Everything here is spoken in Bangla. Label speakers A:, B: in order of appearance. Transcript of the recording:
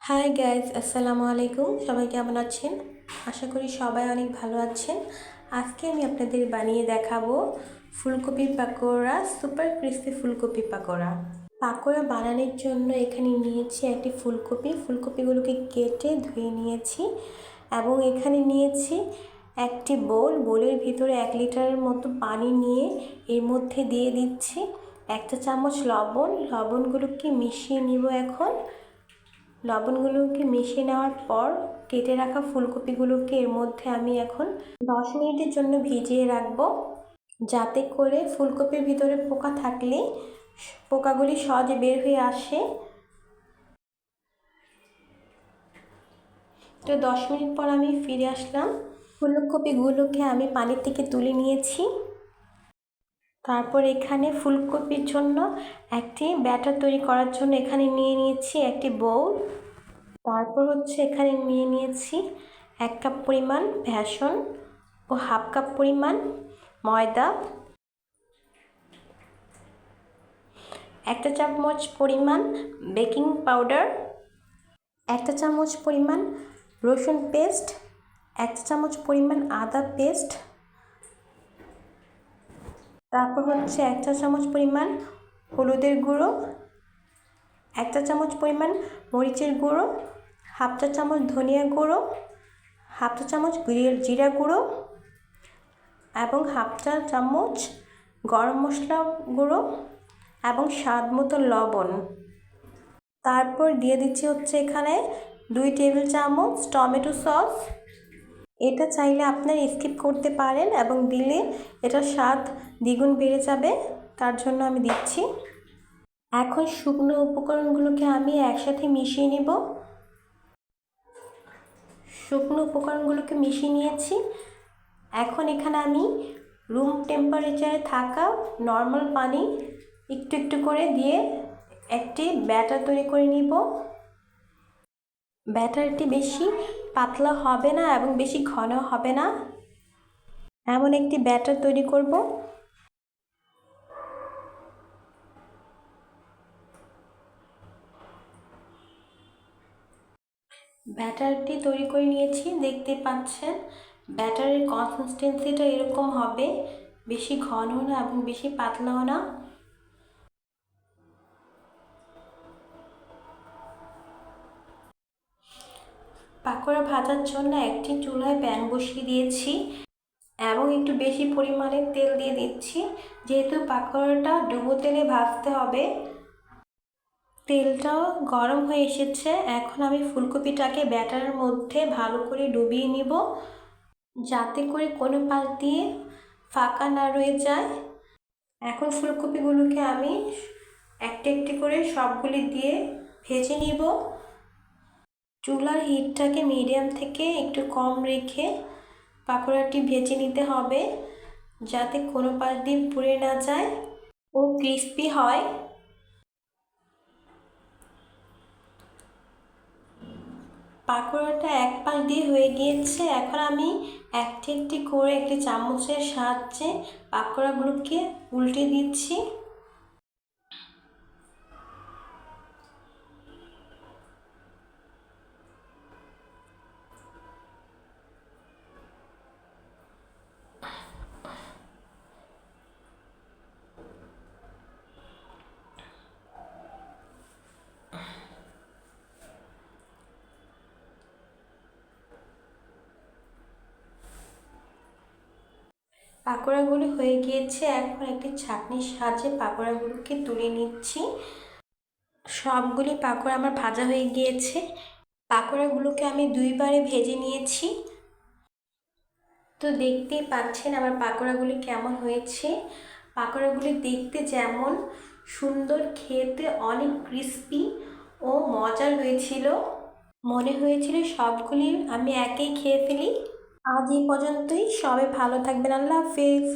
A: হাই গাইজ, আসসালামু আলাইকুম। সবাই কেমন আছেন? আশা করি সবাই অনেক ভালো আছেন। আজকে আমি আপনাদের বানিয়ে দেখাবো ফুলকপির পাকোড়া, সুপার ক্রিস্পি ফুলকপি পাকোড়া। পাকোড়া বানানোর জন্য এখানে নিয়েছি একটি ফুলকপিগুলোকে কেটে ধুয়ে নিয়েছি এবং এখানে নিয়েছি একটি বোলের ভিতরে 1 লিটারের মতো পানি নিয়ে এর মধ্যে দিয়ে দিচ্ছি 1 চা চামচ লবণগুলোকে মিশিয়ে নিব। এখন লবণগুলোকে মিশিয়ে নেওয়ার পর কেটে রাখা ফুলকপিগুলোকে এর মধ্যে আমি এখন 10 মিনিটের জন্য ভিজিয়ে রাখবো, যাতে করে ফুলকপির ভিতরে পোকা থাকলে পোকাগুলি সহজে বের হয়ে আসে। তো 10 মিনিট পর আমি ফিরে আসলাম। ফুলকপিগুলোকে আমি পানি থেকে তুলে নিয়েছি। তারপর এখানে ফুলকপির জন্য একটি ব্যাটার তৈরি করার জন্য এখানে নিয়ে নিয়েছি একটি বোল। তারপর এখানে নিয়ে নিয়েছি 1 কাপ পরিমাণ বেসন ও হাফ কাপ পরিমাণ ময়দা, 1 চামচ পরিমাণ বেকিং পাউডার, 1 চামচ পরিমাণ রসুন পেস্ট, 1 চামচ পরিমাণ আদা পেস্ট, তারপর 1 চামচ পরিমাণ হলুদের গুঁড়ো, 1 চামচ পরিমাণ মরিচের গুঁড়ো, হাফ চা চামচ ধনিয়া গুঁড়ো, হাফ চা চামচ জিরা গুঁড়ো এবং হাফ চা চামচ গরম মশলা গুঁড়ো এবং স্বাদ মতো লবণ। তারপর দিয়ে দিচ্ছি এখানে 2 টেবিল চামচ টমেটো সস। এটা চাইলে আপনারা স্কিপ করতে পারেন এবং দিলে এটা স্বাদ দ্বিগুণ বেড়ে যাবে, তার জন্য আমি দিচ্ছি। এখন শুকনো উপকরণগুলোকে আমি একসাথে মিশিয়ে নিব। শুকনো উপকরণগুলোকে মিশিয়ে নিয়েছি। এখন এখানে আমি রুম টেম্পারেচারে থাকা নর্মাল পানি একটু একটু করে দিয়ে একটি ব্যাটার তৈরি করে নিব। ব্যাটারটি বেশি পাতলা হবে না এবং বেশি ঘন হবে না, এমন একটি ব্যাটার তৈরি করব। ব্যাটারটি তৈরি করে নিয়েছি, দেখতে পাচ্ছেন ব্যাটারের কনসিস্টেন্সিটা এরকম হবে, বেশি ঘনও না এবং বেশি পাতলাও না। পাকোড়া ভাজার জন্য একটি চুলায় প্যান বসিয়ে দিয়েছি এবং একটু বেশি পরিমাণে তেল দিয়ে দিচ্ছি, যেহেতু পাকোড়াটা ডুবো তেলে ভাজতে হবে। তেলটাও গরম হয়ে এসেছে। এখন আমি ফুলকপিটাকে ব্যাটারের মধ্যে ভালো করে ডুবিয়ে নিব, যাতে করে কোনো পাশ দিয়ে ফাঁকা না রয়ে যায়। এখন ফুলকপিগুলোকে আমি একটি একটি করে সবগুলি দিয়ে ভেজে নিব। চুলার হিটটাকে মিডিয়াম থেকে একটু কম রেখে পাকোড়াটি ভেজে নিতে হবে, যাতে কোনো পাশ দিয়ে পুড়ে না যায় ও ক্রিস্পি হয়। পাকোড়াটা এক পাশ দিয়ে হয়ে গিয়েছে। এখন আমি একটি একটি করে একটি চামচের সাহায্যে পাকোড়াগুলোকে উল্টে দিচ্ছি। পাকোড়াগুলো হয়ে গিয়েছে। এখন একটি ছাঁকনির সাহায্যে পাকোড়াগুলোকে তুলে নিচ্ছি। সবগুলি পাকোড়া আমার ভাজা হয়ে গিয়েছে। পাকোড়াগুলোকে আমি 2 বারে ভেজে নিয়েছি। তো দেখতেই পাচ্ছেন আমার পাকোড়াগুলি কেমন হয়েছে। পাকোড়াগুলি দেখতে যেমন সুন্দর, খেতে অনেক ক্রিস্পি ও মজার হয়েছিল। মনে হয়েছিল সবগুলি আমি একেই খেয়ে ফেলি। আজ এই পর্যন্তই। সবাই ভালো থাকবেন। আল্লাহ হাফেজ।